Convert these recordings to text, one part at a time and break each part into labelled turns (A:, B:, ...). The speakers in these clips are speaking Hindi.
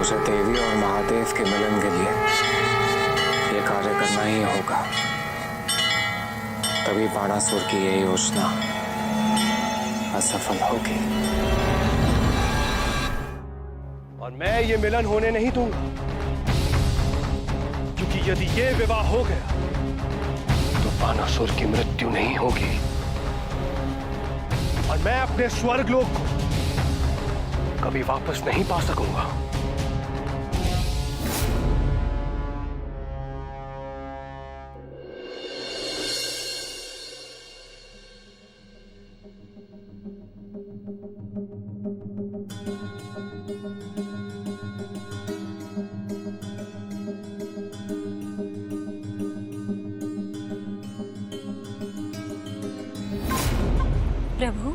A: मुझे देवी और महादेव के मिलन के लिए ये कार्य करना ही होगा। तभी बाणासुर की ये योजना असफल होगी।
B: और मैं ये मिलन होने नहीं दूंगा, क्योंकि यदि ये विवाह हो गया तो बाणासुर की मृत्यु नहीं होगी और मैं अपने स्वर्गलोक को कभी वापस नहीं पा सकूंगा।
C: प्रभु,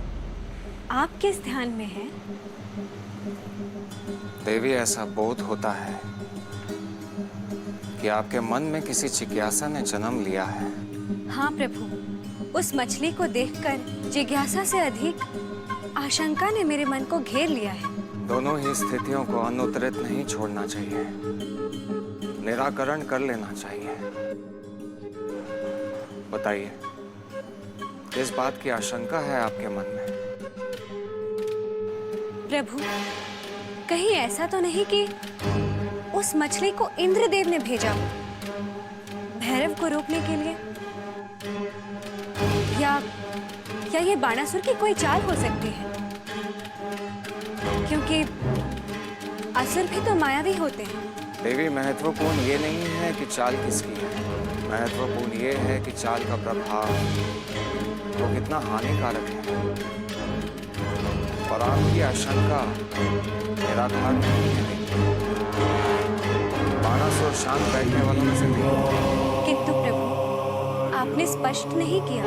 C: आप किस ध्यान में हैं?
A: देवी, ऐसा बोध होता है कि आपके मन में किसी जिज्ञासा ने जन्म लिया है।
C: हाँ प्रभु, उस मछली को देखकर जिज्ञासा से अधिक आशंका ने मेरे मन को घेर लिया है।
A: दोनों ही स्थितियों को अनुत्तरित नहीं छोड़ना चाहिए, निराकरण कर लेना चाहिए। बताइए, किस बात की आशंका है आपके मन में?
C: प्रभु, कहीं ऐसा तो नहीं कि उस मछली को इंद्रदेव ने भेजा हो भैरव को रोकने के लिए? या ये बाणासुर की कोई चाल हो सकती है? क्योंकि असुर भी तो मायावी होते हैं।
A: देवी, महत्वपूर्ण ये नहीं है कि चाल किसकी है, महत्वपूर्ण ये है कि चाल का प्रभाव वो कितना हानिकारक है। और आपकी आशंका निराधार नहीं है। बाणासुर शांत बैठने वालों में से नहीं।
C: किंतु प्रभु, आपने स्पष्ट नहीं किया।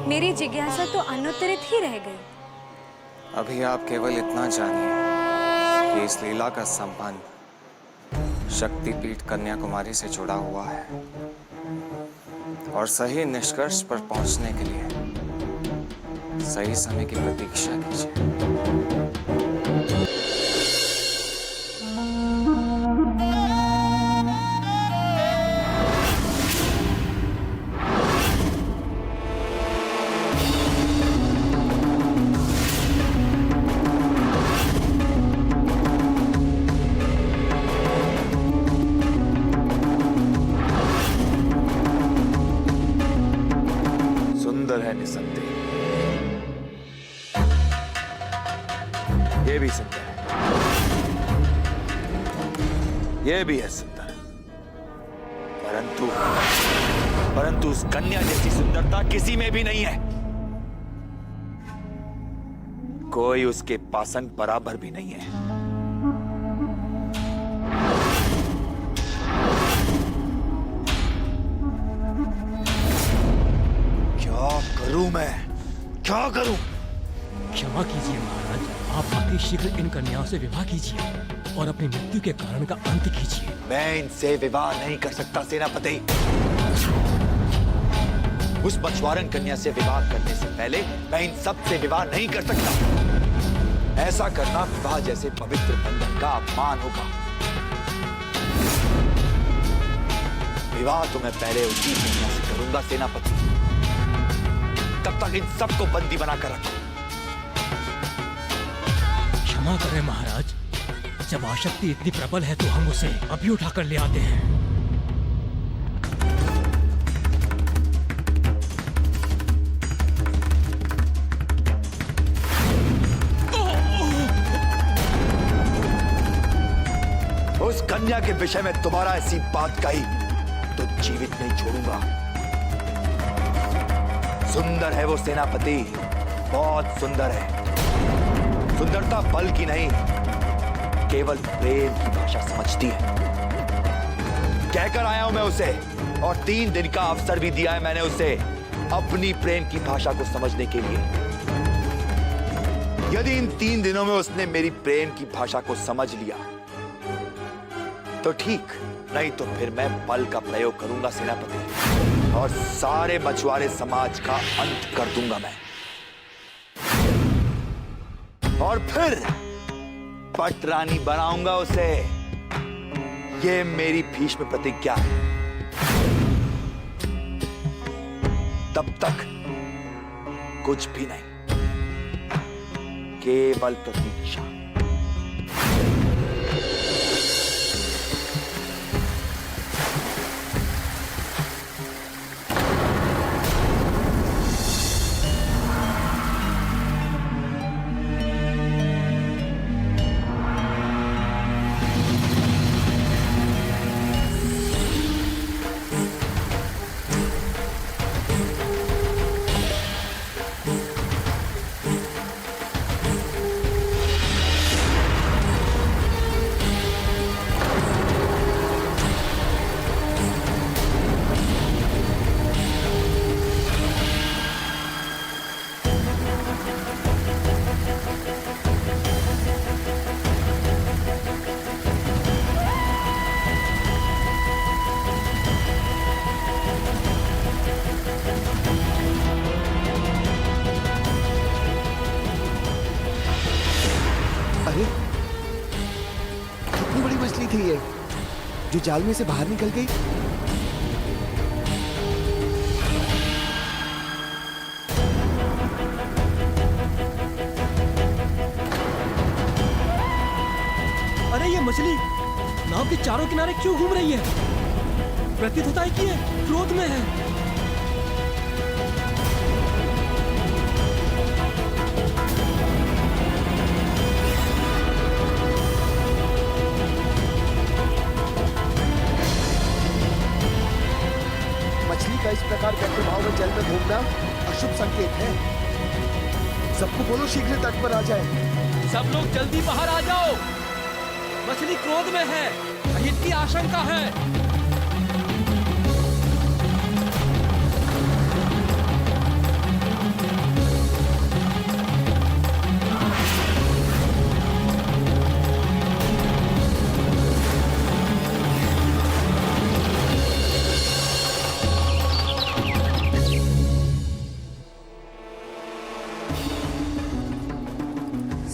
C: मेरी जिज्ञासा तो अनुत्तरित ही रह गई।
A: अभी आप केवल इतना जानिए कि इस लीला का संबंध शक्तिपीठ कन्याकुमारी से जुड़ा हुआ है और सही निष्कर्ष पर पहुंचने के लिए सही समय की प्रतीक्षा कीजिए।
D: सुंदर है निसंदेह, ये भी सुंदर है, ये भी है सुंदर, परंतु उस कन्या जैसी सुंदरता किसी में भी नहीं है। कोई उसके पासन बराबर भी नहीं है। क्या करूं?
E: क्षमा कीजिए महाराज, आप अति शीघ्र इन कन्याओं से विवाह कीजिए और अपनी मृत्यु के कारण का अंत कीजिए।
D: मैं इनसे विवाह नहीं कर सकता सेनापति। उस मछुआरन कन्या से विवाह करने से पहले मैं इन सब से विवाह नहीं कर सकता। ऐसा करना विवाह जैसे पवित्र बंधन का अपमान होगा। विवाह तो मैं पहले उसी कन्या से करूंगा सेनापति। तब तक इन सबको बंदी बनाकर रखो।
E: क्षमा करें महाराज, जब आशक्ति इतनी प्रबल है तो हम उसे अभी उठाकर ले आते हैं।
D: उस कन्या के विषय में दोबारा ऐसी बात कही तो जीवित नहीं छोड़ूंगा। सुंदर है वो सेनापति, बहुत सुंदर है। सुंदरता बल की नहीं, केवल प्रेम की भाषा समझती है। कहकर आया हूं मैं उसे, और 3 दिन का अवसर भी दिया है मैंने उसे अपनी प्रेम की भाषा को समझने के लिए। यदि इन 3 दिनों में उसने मेरी प्रेम की भाषा को समझ लिया तो ठीक, नहीं तो फिर मैं बल का प्रयोग करूंगा सेनापति, और सारे मछुआरे समाज का अंत कर दूंगा मैं। और पट रानी बनाऊंगा उसे। ये मेरी भीष्म प्रतिज्ञा है। तब तक कुछ भी नहीं, केवल प्रतीक्षा।
F: अरे कितनी बड़ी मछली थी ये जो जाल में से बाहर निकल गई।
E: अरे ये मछली नाव के चारों किनारे क्यों घूम रही है? प्रतीत होता है कि ये क्रोध में है।
F: मछली का इस प्रकार व्यक्त भाव में जल में घूमना अशुभ संकेत है। सबको बोलो शीघ्र तट पर आ जाए।
E: सब लोग जल्दी बाहर आ जाओ। मछली क्रोध में है, अहित की आशंका है।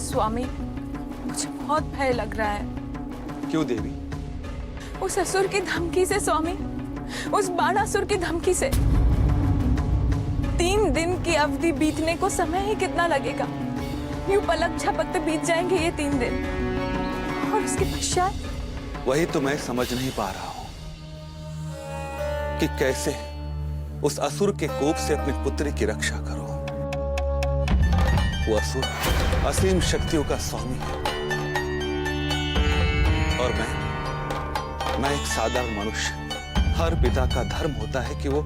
G: स्वामी, मुझे बहुत भय लग रहा है।
D: क्यों देवी?
G: उस असुर की धमकी से स्वामी, उस बाणासुर की धमकी से। 3 दिन की अवधि बीतने को समय ही कितना लगेगा? यूं पलक झपकते बीत जाएंगे ये 3 दिन, और उसके पश्चात।
H: वही तो मैं समझ नहीं पा रहा हूं कि कैसे उस असुर के कोप से अपनी पुत्री की रक्षा करूं। वो असुर असीम शक्तियों का स्वामी है और मैं एक साधारण मनुष्य। हर पिता का धर्म होता है कि वो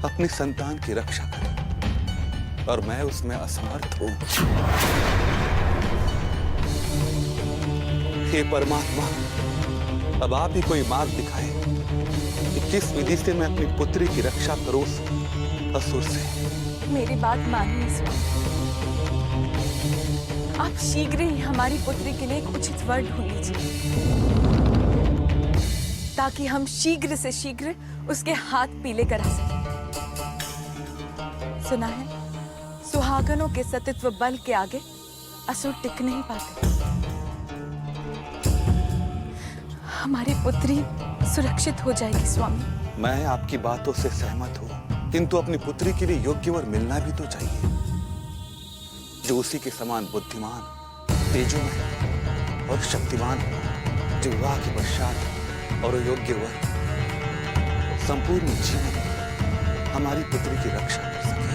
H: अपनी संतान की रक्षा करे, और मैं उसमें असमर्थ हूं। हे परमात्मा, अब आप ही कोई मार्ग दिखाए कि किस विधि से मैं अपनी पुत्री की रक्षा करूं उस असुर से।
G: मेरी बात मानिए स्वामी, आप शीघ्र ही हमारी पुत्री के लिए एक उचित वर ढूंढ लीजिए, ताकि हम शीघ्र से शीघ्र उसके हाथ पीले करा सकें। सुना है, सुहागनों के सतीत्व बल के आगे असुर टिक नहीं पाते। हमारी पुत्री सुरक्षित हो जाएगी स्वामी।
H: मैं आपकी बातों से सहमत हूं, किंतु अपनी पुत्री के लिए योग्य वर मिलना भी तो चाहिए, जो उसी के समान बुद्धिमान, तेजोमय और शक्तिमान हो, जो विवाह के पश्चात और योग्य वर संपूर्ण जीवन हमारी पुत्री की रक्षा कर सके।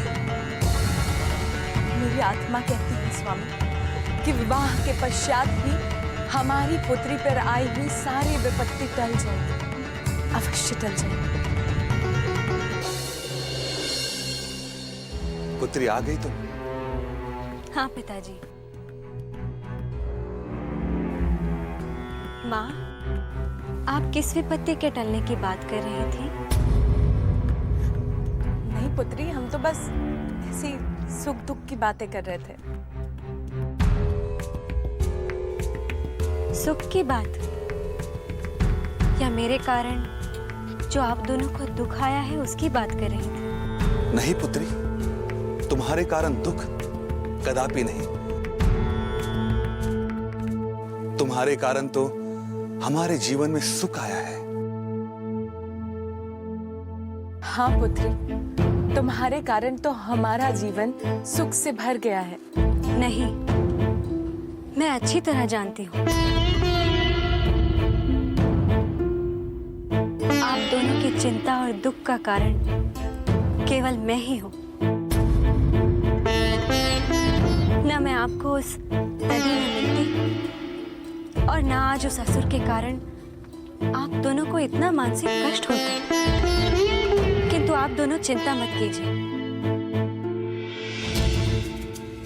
G: मेरी आत्मा कहती है स्वामी कि विवाह के पश्चात भी हमारी पुत्री पर आई हुई सारी विपत्ति टल जाएगी, अवश्य टल जाएगी।
H: पुत्री आ गई तुम?
C: हाँ पिताजी। माँ, आप किस विपत्ति के टलने की बात कर रही थी?
G: नहीं पुत्री, हम तो बस ऐसी सुख दुख की बातें कर रहे थे।
C: सुख की बात, या मेरे कारण जो आप दोनों को दुख आया है उसकी बात कर रही थी?
H: नहीं पुत्री, तुम्हारे कारण दुख कदापि नहीं। तुम्हारे कारण तो हमारे जीवन में सुख आया है।
G: हाँ पुत्री, तुम्हारे कारण तो हमारा जीवन सुख से भर गया है।
C: नहीं, मैं अच्छी तरह जानती हूँ आप दोनों की चिंता और दुख का कारण केवल मैं ही हूँ। न मैं आपको उस नदी में मिलती और न आज उस असुर के कारण आप दोनों को इतना मानसिक कष्ट होता है। किंतु आप दोनों चिंता मत कीजिए,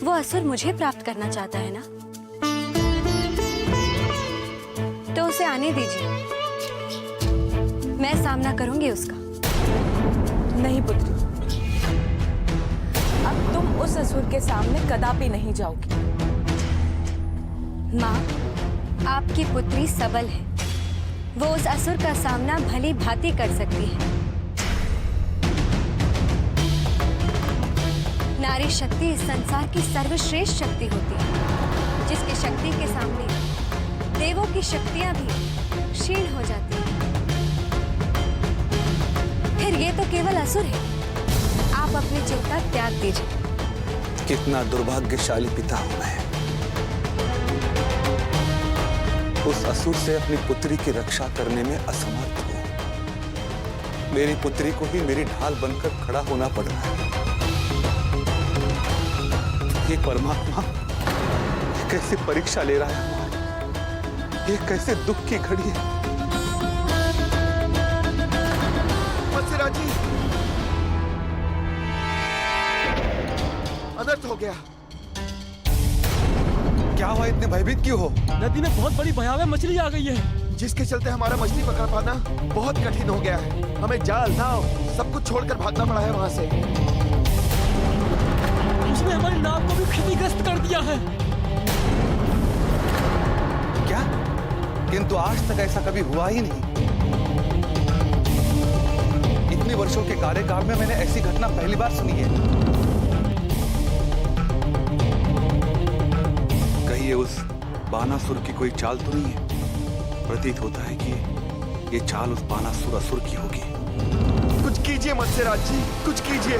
C: वो असुर मुझे प्राप्त करना चाहता है ना, तो उसे आने दीजिए, मैं सामना करूंगी उसका।
G: नहीं पुत्री, अब तुम उस असुर के सामने कदापि नहीं जाओगी।
C: माँ, आपकी पुत्री सबल है, वो उस असुर का सामना भली भांति कर सकती है। नारी शक्ति इस संसार की सर्वश्रेष्ठ शक्ति होती है, जिसकी शक्ति के सामने देवों की शक्तियां भी क्षीण हो जाती हैं। फिर ये तो केवल असुर है, आप अपनी चिंता त्याग दीजिए।
H: कितना दुर्भाग्यशाली पिता हूं मैं। उस असुर से अपनी पुत्री की रक्षा करने में असमर्थ हूं। मेरी पुत्री को ही मेरी ढाल बनकर खड़ा होना पड़ रहा है। ये परमात्मा कैसे परीक्षा ले रहा है, ये कैसे दुख की घड़ी है।
F: मत्स्यराज जी, अनर्थ हो गया।
H: क्या हुआ, इतने भयभीत क्यों हो?
E: नदी में बहुत बड़ी भयावह मछली आ गई है,
F: जिसके चलते हमारा मछली पकड़ पाना बहुत कठिन हो गया है। हमें जाल, नाव सब कुछ छोड़कर भागना पड़ा है वहां से।
E: उसने हमारी नाव को भी क्षतिग्रस्त कर दिया है।
H: क्या? किंतु आज तक ऐसा कभी हुआ ही नहीं। इतने वर्षों के कार्यकाल में मैंने ऐसी घटना पहली बार सुनी है। कहीं ये उस बानासुर की कोई चाल तो नहीं है? प्रतीत होता है कि ये चाल उस बानासुर असुर की होगी।
F: कुछ कीजिए मत्स्यराज जी, कुछ कीजिए।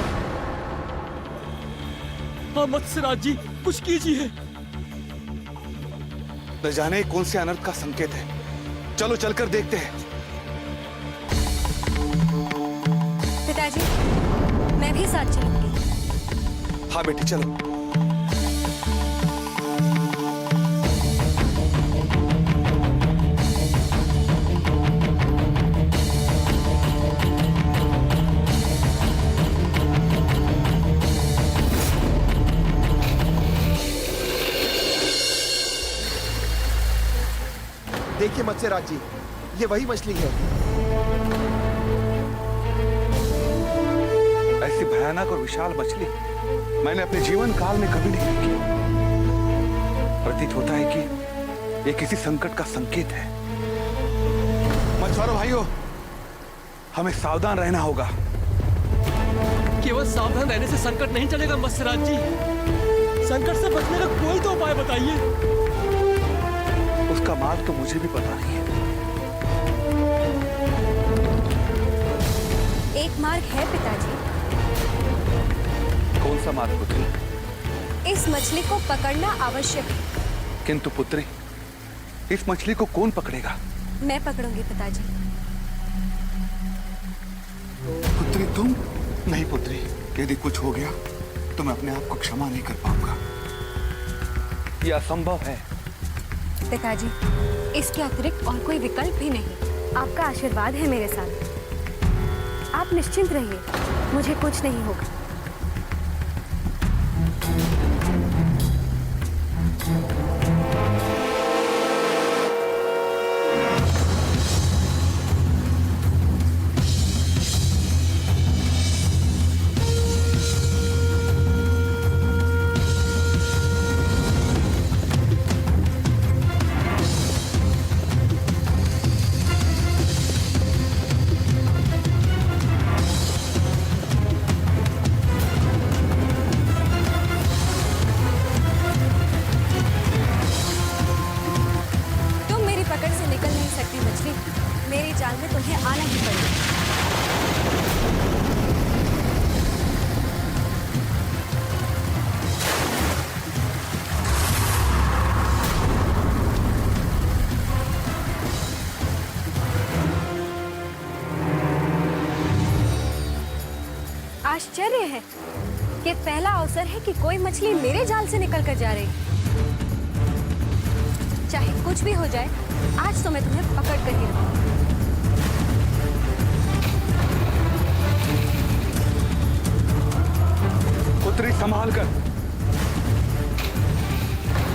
E: हाँ मत्स्यराज जी, कुछ कीजिए।
H: न जाने कौन से अनर्थ का संकेत है। चलो चलकर देखते हैं।
C: पिताजी, मैं भी साथ चलूंगी।
H: हाँ बेटी चलो।
F: देखिए मत्स्यराज जी, ये वही मछली है।
H: ऐसी भयानक और विशाल मछली मैंने अपने जीवन काल में कभी नहीं देखी। प्रतीत होता है कि ये किसी संकट का संकेत है। मछुआरों भाइयों, हमें सावधान रहना होगा।
E: केवल सावधान रहने से संकट नहीं चलेगा मत्स्यराज जी। संकट से बचने का कोई तो उपाय बताइए।
H: उसका मार्ग तो मुझे भी पता नहीं है।
C: एक मार्ग है पिताजी।
H: कौन सा मार्ग पुत्री?
C: इस मछली को पकड़ना आवश्यक है।
H: किंतु पुत्री, इस मछली को कौन पकड़ेगा?
C: मैं पकड़ूंगी पिताजी।
H: पुत्री तुम? नहीं पुत्री, यदि कुछ हो गया तो मैं अपने आप को क्षमा नहीं कर पाऊंगा। यह असंभव है।
C: पिताजी, इसके अतिरिक्त और कोई विकल्प भी नहीं। आपका आशीर्वाद है मेरे साथ। आप निश्चिंत रहिए, मुझे कुछ नहीं होगा। जाल में तुम्हें आना ही पड़ेगा। आश्चर्य है कि पहला अवसर है कि कोई मछली मेरे जाल से निकल कर जा रही। चाहे कुछ भी हो जाए, आज तो मैं तुम्हें पकड़ कर ही रहूंगी।
H: पुत्री संभाल कर।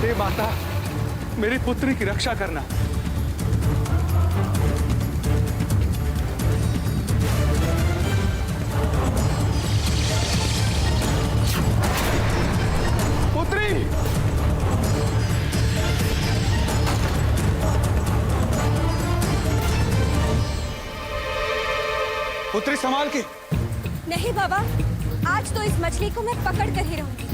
H: हे माता, मेरी पुत्री की रक्षा करना। पुत्री, पुत्री संभाल के।
C: नहीं बाबा, आज तो इस मछली को मैं पकड़ कर ही रहूंगी।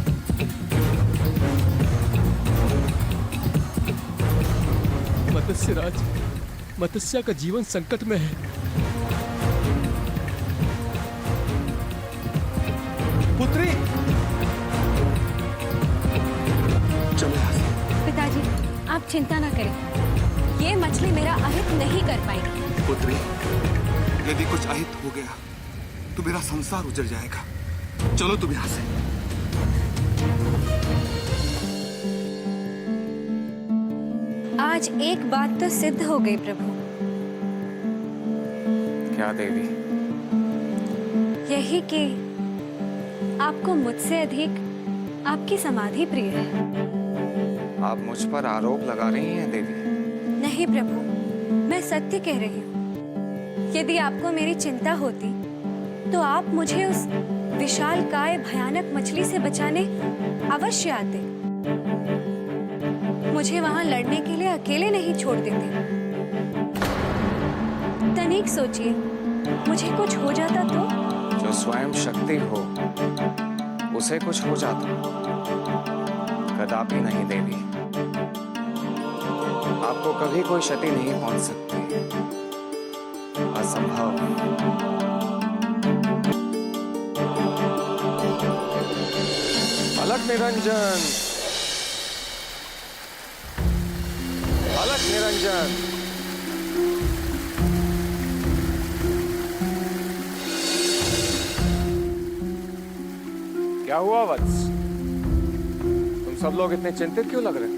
E: मत्स्यराज, मत्स्या का जीवन संकट में है।
H: पुत्री, चलो यहाँ से।
C: पिताजी, आप चिंता ना करें, ये मछली मेरा अहित नहीं कर पाएगी।
H: पुत्री, यदि कुछ अहित हो गया तो मेरा संसार उजड़ जाएगा। चलो तुम यहाँ से।
C: आज एक बात तो सिद्ध हो गई प्रभु।
A: क्या देवी?
C: यही कि आपको मुझसे अधिक आपकी समाधि प्रिय है।
A: आप मुझ पर आरोप लगा रही हैं देवी।
C: नहीं प्रभु, मैं सत्य कह रही हूँ। यदि आपको मेरी चिंता होती तो आप मुझे उस विशालकाय भयानक मछली से बचाने अवश्य आते। मुझे वहां लड़ने के लिए अकेले नहीं छोड़ देते। तनिक सोचिए, मुझे कुछ हो जाता तो?
A: जो स्वयं शक्ति हो उसे कुछ हो जाता। कदापि नहीं देवी, आपको कभी कोई क्षति नहीं पहुंच सकती। असंभव। अलख निरंजन, अलख निरंजन। क्या हुआ वत्स? तुम सब लोग इतने चिंतित क्यों लग रहे?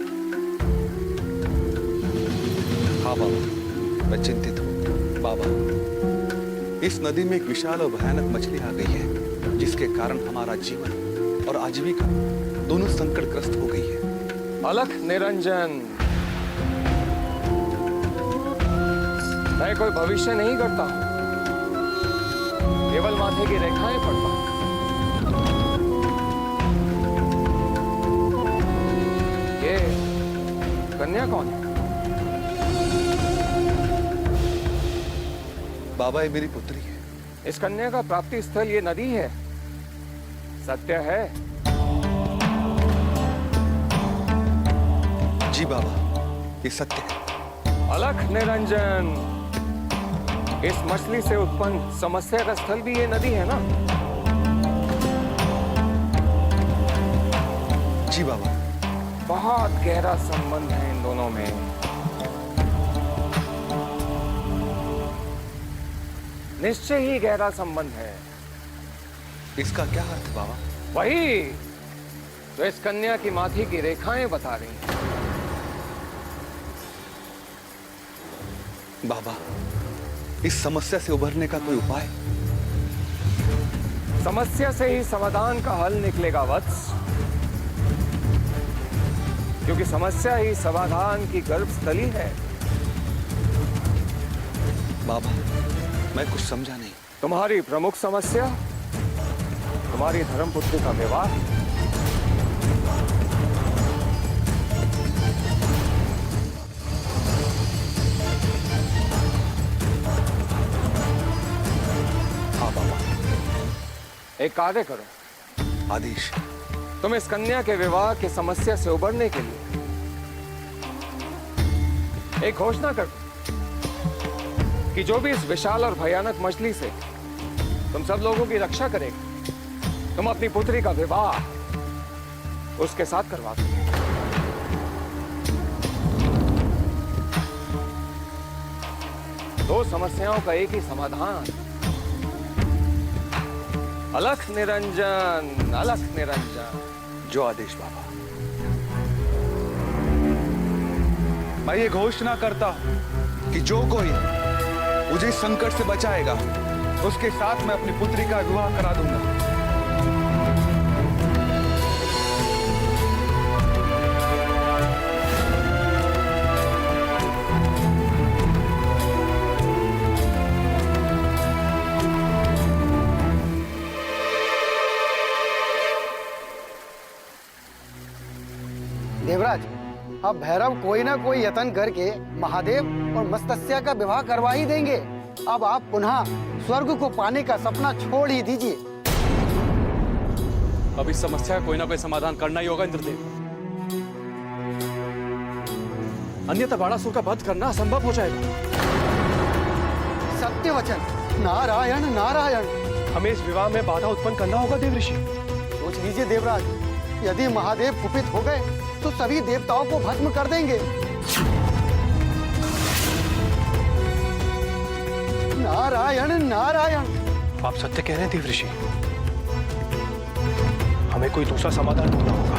H: हाँ बाबा, मैं चिंतित हूँ। बाबा, इस नदी में एक विशाल और भयानक मछली आ गई है, जिसके कारण हमारा जीवन और आजीविका दोनों संकटग्रस्त हो गई है।
A: अलख निरंजन, मैं कोई भविष्य नहीं करता हूं, केवल माथे की रेखाएं पढ़ता हूं। ये कन्या कौन है?
H: बाबा, ये मेरी पुत्री है।
A: इस कन्या का प्राप्ति स्थल ये नदी है, सत्य है?
H: जी बाबा, ये सत्य है।
A: अलख निरंजन, इस मछली से उत्पन्न समस्या का स्थल भी ये नदी है ना?
H: जी बाबा।
A: बहुत गहरा संबंध है इन दोनों में। निश्चय ही गहरा संबंध है।
H: इसका क्या अर्थ है बाबा?
A: वही तो इस कन्या की माथे की रेखाएं बता रही हैं।
H: बाबा, इस समस्या से उभरने का कोई उपाय?
A: समस्या से ही समाधान का हल निकलेगा वत्स, क्योंकि समस्या ही समाधान की गर्भस्थली है।
H: बाबा, मैं कुछ समझा नहीं।
A: तुम्हारी प्रमुख समस्या तुम्हारी धर्मपुत्री का विवाह।
H: हाँ बाबा।
A: एक कार्य करो।
H: आदेश।
A: तुम इस कन्या के विवाह की समस्या से उबरने के लिए एक घोषणा कर दो कि जो भी इस विशाल और भयानक मछली से तुम सब लोगों की रक्षा करेगा, तुम अपनी पुत्री का विवाह उसके साथ करवा दो। दो समस्याओं का एक ही समाधान। अलख निरंजन, अलख निरंजन।
H: जो आदेश बाबा। मैं ये घोषणा करता हूं कि जो कोई मुझे इस संकट से बचाएगा, उसके साथ मैं अपनी पुत्री का विवाह करा दूंगा।
I: देवराज, अब भैरव कोई ना कोई यत्न करके महादेव और मत्स्य का विवाह करवा ही देंगे। अब आप पुनः स्वर्ग को पाने का सपना छोड़ ही दीजिए।
J: अब इस समस्या का कोई ना कोई समाधान करना ही होगा इंद्रदेव, अन्यथा बाणासुर का वध करना असंभव हो जाएगा।
I: सत्य वचन, नारायण नारायण।
B: हमें इस विवाह में बाधा उत्पन्न करना होगा देव ऋषि।
I: सोच लीजिए देवराज, यदि महादेव कुपित हो गए तो सभी देवताओं को भस्म कर देंगे। नारायण नारायण।
B: आप सत्य कह रहे हैं देव ऋषि, हमें कोई दूसरा समाधान ढूंढना होगा।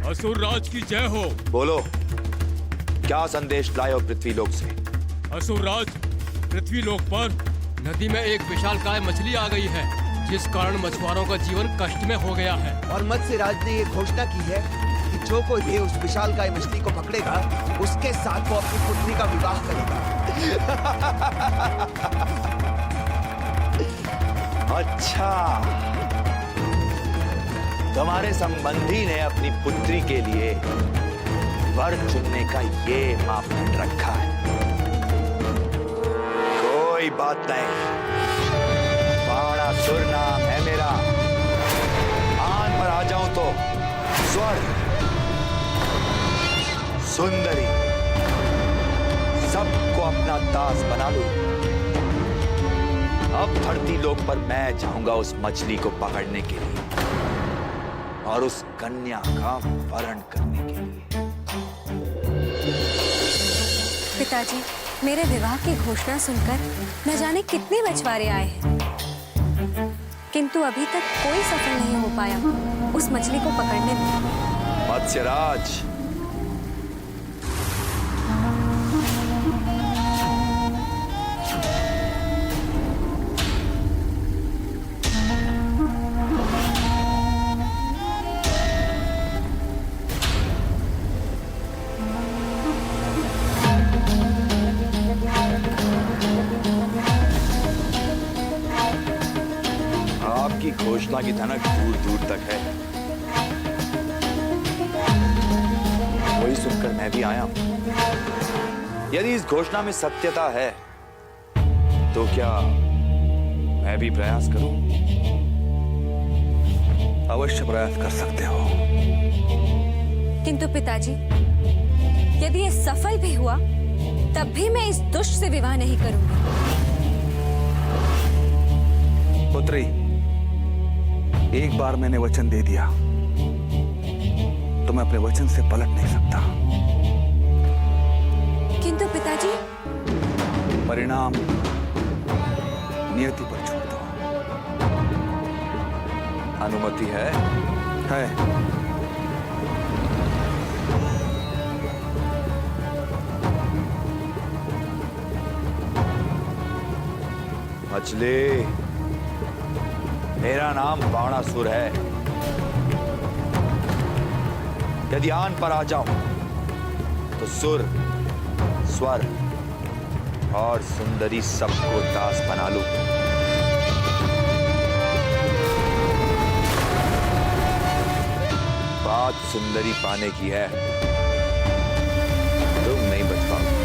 E: असुर राज की जय हो।
D: बोलो, क्या संदेश लाए हो पृथ्वीलोक से?
E: असुर राज, पृथ्वीलोक पर नदी में एक विशालकाय मछली आ गई है, जिस कारण मछुआरों का जीवन कष्ट में हो गया है।
F: और मत्स्य राज ने ये घोषणा की है कि जो कोई भी उस विशालकाय मछली को पकड़ेगा, उसके साथ वो अपनी पुत्री का विवाह करेगा।
D: अच्छा, तुम्हारे संबंधी ने अपनी पुत्री के लिए वर चुनने का ये मापदंड रखा है। कोई बात नहीं, बाणासुर नाम है मेरा। आन पर आ जाऊं तो स्वर्ग, सुंदरी, सबको अपना दास बना लूं। अब धरती लोक पर मैं जाऊंगा उस मछली को पकड़ने के लिए और उस कन्या का वरण करने के लिए।
C: पिताजी, मेरे विवाह की घोषणा सुनकर न जाने कितने मछुआरे आए हैं, किंतु अभी तक कोई सफल नहीं हो पाया उस मछली को पकड़ने में।
D: मत्स्यराज, आपकी घोषणा की धनक दूर दूर तक है, वही सुनकर मैं भी आया हूं। यदि इस घोषणा में सत्यता है तो क्या मैं भी प्रयास करूं?
H: अवश्य प्रयास कर सकते हो।
C: किंतु पिताजी, यदि ये सफल भी हुआ तब भी मैं इस दुष्ट से विवाह नहीं करूंगी।
H: पुत्री, एक बार मैंने वचन दे दिया तो मैं अपने वचन से पलट नहीं सकता।
C: किंतु पिताजी,
H: परिणाम नियति पर छोड़ दो।
D: अनुमति है?
H: है।
D: मछली, मेरा नाम बाणासुर है। यदि आन पर आ जाऊं तो सुर, स्वर और सुंदरी सबको दास बना लूं। बात सुंदरी पाने की है, तुम नहीं बच पाओगे।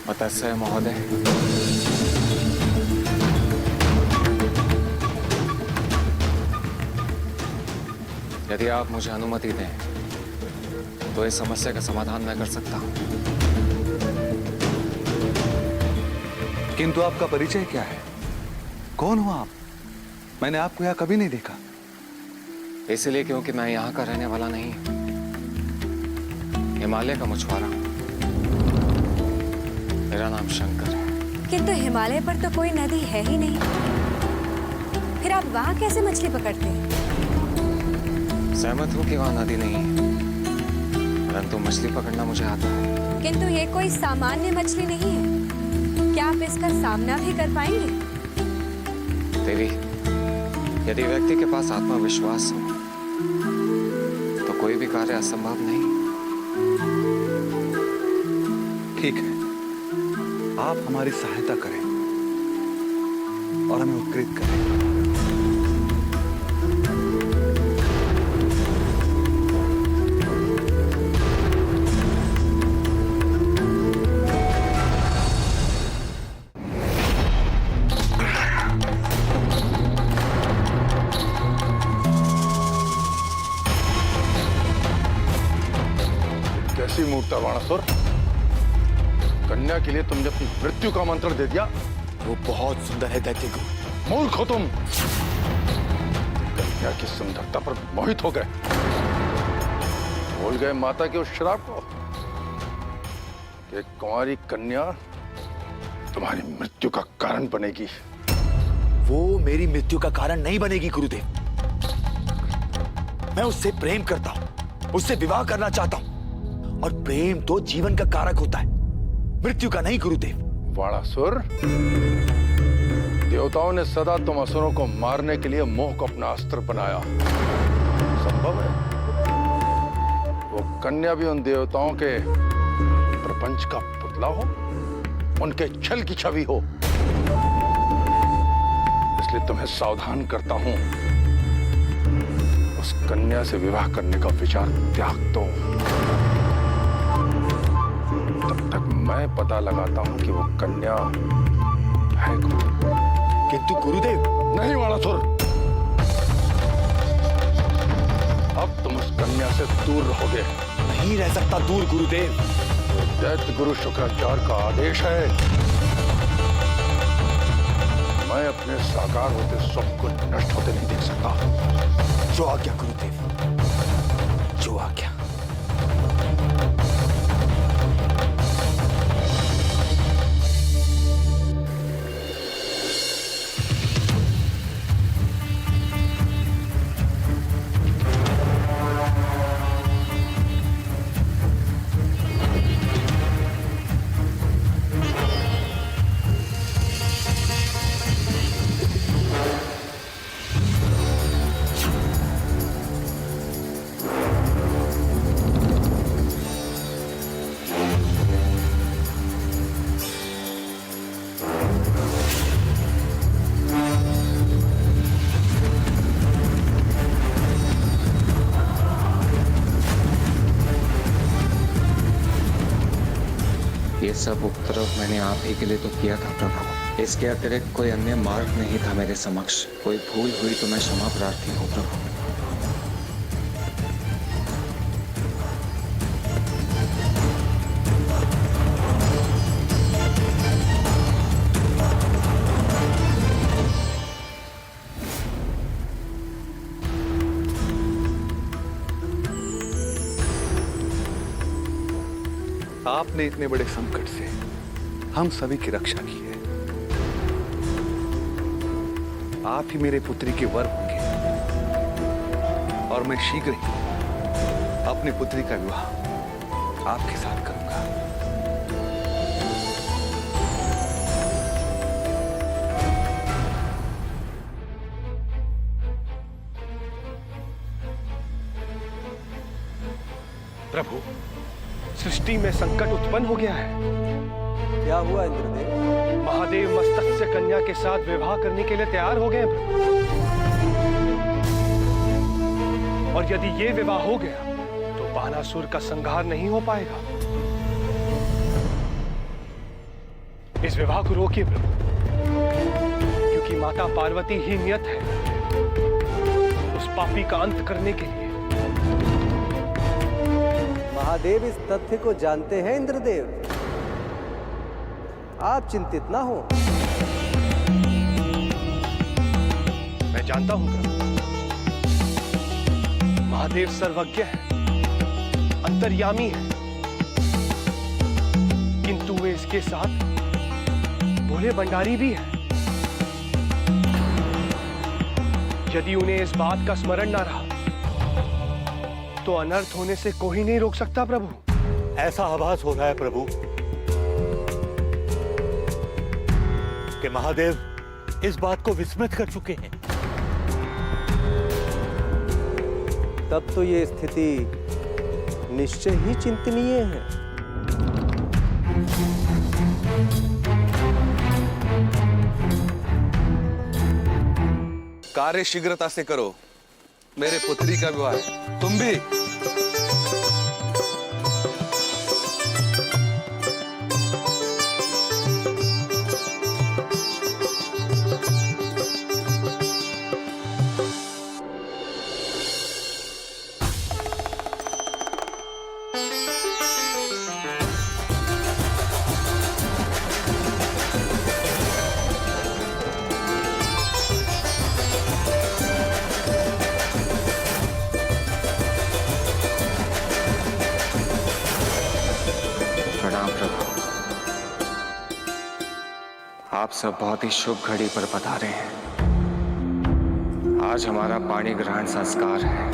A: मत्स्य महोदय, यदि आप मुझे अनुमति दें तो इस समस्या का समाधान मैं कर सकता हूं।
H: किंतु आपका परिचय क्या है? कौन हो आप? मैंने आपको यहाँ कभी नहीं देखा।
A: इसलिए क्योंकि मैं यहाँ का रहने वाला नहीं, हिमालय का मछुआरा हूं। मेरा नाम शंकर है।
C: किंतु हिमालय पर तो कोई नदी है ही नहीं, फिर आप वहां कैसे मछली पकड़ते हैं?
A: सहमत हूं कि वहां नदी नहीं है, परंतु मछली पकड़ना मुझे आता है।
C: किंतु ये कोई सामान्य मछली नहीं है, क्या आप इसका सामना भी कर पाएंगे?
A: देवी, यदि व्यक्ति के पास आत्मविश्वास हो तो कोई भी कार्य असंभव नहीं।
H: ठीक है, आप हमारी सहायता करें और हमें उपकृत करें।
B: कैसी मूर्ता बाणासुर, कन्या के लिए तुमने अपनी मृत्यु का मंत्र दे दिया।
D: वो बहुत सुंदर है दैत्यगु।
B: मूर्ख हो तुम, कन्या की सुंदरता पर मोहित हो गए, भूल गए माता के उस श्राप को कि कुंवारी कन्या तुम्हारी मृत्यु का कारण बनेगी।
D: वो मेरी मृत्यु का कारण नहीं बनेगी गुरुदेव। मैं उससे प्रेम करता हूं, उससे विवाह करना चाहता हूं, और प्रेम तो जीवन का कारक होता है, मृत्यु का नहीं गुरुदेव।
B: बाणासुर, देवताओं ने सदा तुम असुरों को मारने के लिए मोह को अपना अस्त्र बनाया। संभव है वो कन्या भी उन देवताओं के प्रपंच का पुतला हो, उनके छल की छवि हो। इसलिए तुम्हें सावधान करता हूं, उस कन्या से विवाह करने का विचार त्याग दो। तब तक मैं पता लगाता हूं कि वो कन्या है कौन।
D: किंतु गुरुदेव।
B: नहीं बाणासुर, अब तुम उस कन्या से दूर रहोगे।
D: नहीं रह सकता दूर गुरुदेव।
B: दैत्य गुरु शुक्राचार्य का आदेश है। मैं अपने साकार होते सब को नष्ट होते नहीं देख सकता।
D: जो आज्ञा गुरुदेव, जो आज्ञा।
A: ये सब उपद्रव मैंने आप ही के लिए तो किया था प्रभु। इसके अतिरिक्त कोई अन्य मार्ग नहीं था मेरे समक्ष। कोई भूल हुई तो मैं क्षमा प्रार्थी हूँ प्रभु।
H: आपने इतने बड़े संकट से हम सभी की रक्षा की है। आप ही मेरे पुत्री के वर होंगे और मैं शीघ्र ही अपनी पुत्री का विवाह आपके साथ करूंगा।
B: प्रभु, सृष्टि में संकट उत्पन्न हो गया है।
J: क्या हुआ इंद्रदेव?
B: महादेव मत्स्य कन्या के साथ विवाह करने के लिए तैयार हो गए हैं प्रभु।
K: और यदि ये विवाह हो गया तो बाणासुर का संहार नहीं हो पाएगा। इस विवाह को रोकिए प्रभु, क्योंकि माता पार्वती ही नियत है उस पापी का अंत करने के लिए।
L: महादेव इस तथ्य को जानते हैं इंद्रदेव, आप चिंतित ना हो।
K: मैं जानता हूं प्रभु, महादेव सर्वज्ञ है, अंतर्यामी है, किंतु वे इसके साथ भोले भंडारी भी है। यदि उन्हें इस बात का स्मरण ना रहा तो अनर्थ होने से कोई नहीं रोक सकता प्रभु।
D: ऐसा आभास हो रहा है प्रभु कि महादेव इस बात को विस्मृत कर चुके हैं।
L: तब तो ये स्थिति निश्चय ही चिंतनीय है।
H: कार्य शीघ्रता से करो, मेरे पुत्री का विवाह है। तुम भी
A: आप सब बहुत ही शुभ घड़ी पर पधारे हैं। आज हमारा पाणी ग्रहण संस्कार है।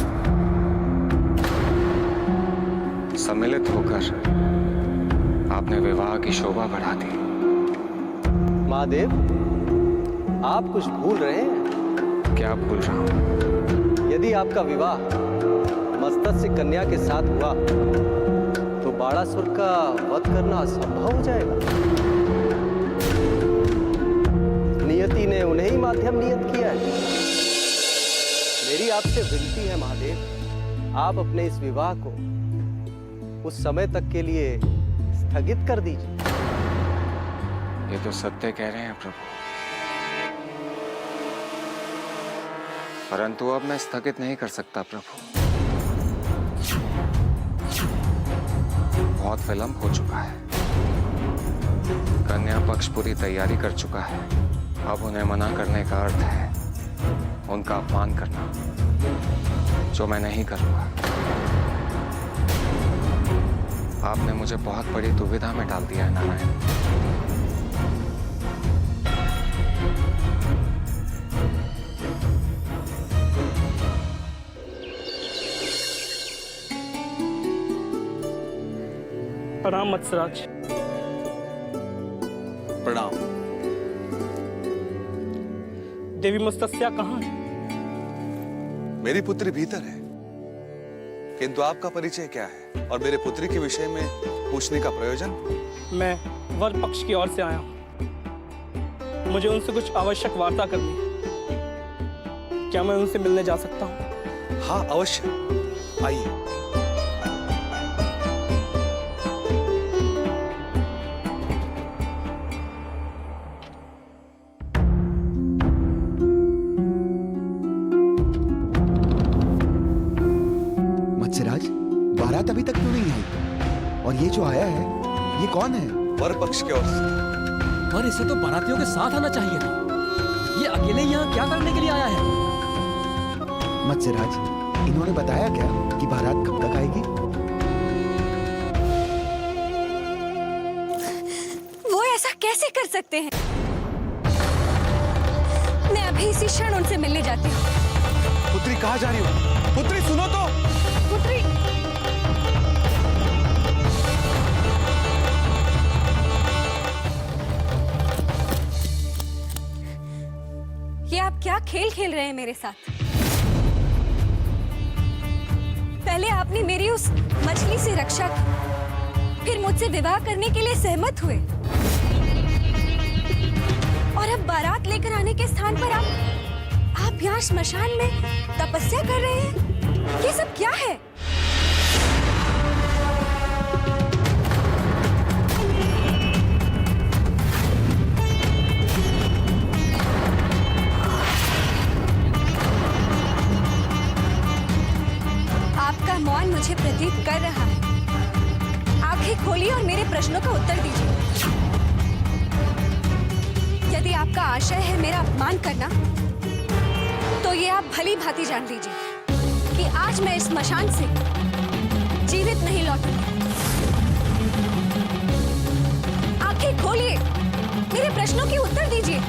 A: सम्मिलित होकर आपने विवाह की शोभा बढ़ा दी।
L: महादेव, आप कुछ भूल रहे हैं।
A: क्या भूल रहा हूं?
L: यदि आपका विवाह मत्स्य कन्या के साथ हुआ तो बाणासुर का वध करना असंभव हो जाएगा। नियति ने उन्हें ही माध्यम नियत किया है। मेरी आपसे विनती है महादेव, आप अपने इस विवाह को उस समय तक के लिए स्थगित कर दीजिए।
A: ये तो सत्य कह रहे हैं प्रभु, परंतु अब मैं स्थगित नहीं कर सकता प्रभु। बहुत विलंब हो चुका है। कन्या पक्ष पूरी तैयारी कर चुका है। अब उन्हें मना करने का अर्थ है उनका अपमान करना, जो मैं नहीं करूंगा। आपने मुझे बहुत बड़ी दुविधा में डाल दिया है नारायण।
M: प्रणाम मत्स्यराज।
H: प्रणाम।
M: देवी मत्स्या कहाँ है?
H: मेरी पुत्री भीतर है, किंतु आपका परिचय क्या है और मेरे पुत्री के विषय में पूछने का प्रयोजन?
M: मैं वर पक्ष की ओर से आया हूँ। मुझे उनसे कुछ आवश्यक वार्ता करनी है। क्या मैं उनसे मिलने जा सकता हूँ?
H: हाँ अवश्य, आइए।
F: बारात अभी तक क्यों नहीं आई? और ये जो आया है, ये कौन है?
H: वर पक्ष की ओर से।
E: पर इसे तो बारातियों के साथ आना चाहिए था। ये अकेले यहाँ क्या करने के लिए आया है?
F: मत्स्यराज, इन्होंने बताया क्या कि बारात कब तक आएगी?
C: वो ऐसा कैसे कर सकते हैं? मैं अभी इसी क्षण उनसे मिलने जाती हूँ।
H: पुत्री कहाँ जा रही हो? पुत्री सुनो तो।
C: पुत्री, ये आप क्या खेल खेल रहे हैं मेरे साथ? पहले आपने मेरी उस मछली से रक्षा की, फिर मुझसे विवाह करने के लिए सहमत हुए, और अब बारात लेकर आने के स्थान पर आप यहाँ श्मशान में तपस्या कर रहे हैं। ये सब क्या है? आपका मौन मुझे प्रतीत कर रहा है। आंखें खोलिए और मेरे प्रश्नों का उत्तर दीजिए। यदि आपका आशय है मेरा अपमान करना, तो ये आप भली भांति जान लीजिए कि आज मैं इस स्मशान से जीवित नहीं लौटूंगी। आंखें खोलिए, मेरे प्रश्नों के उत्तर दीजिए।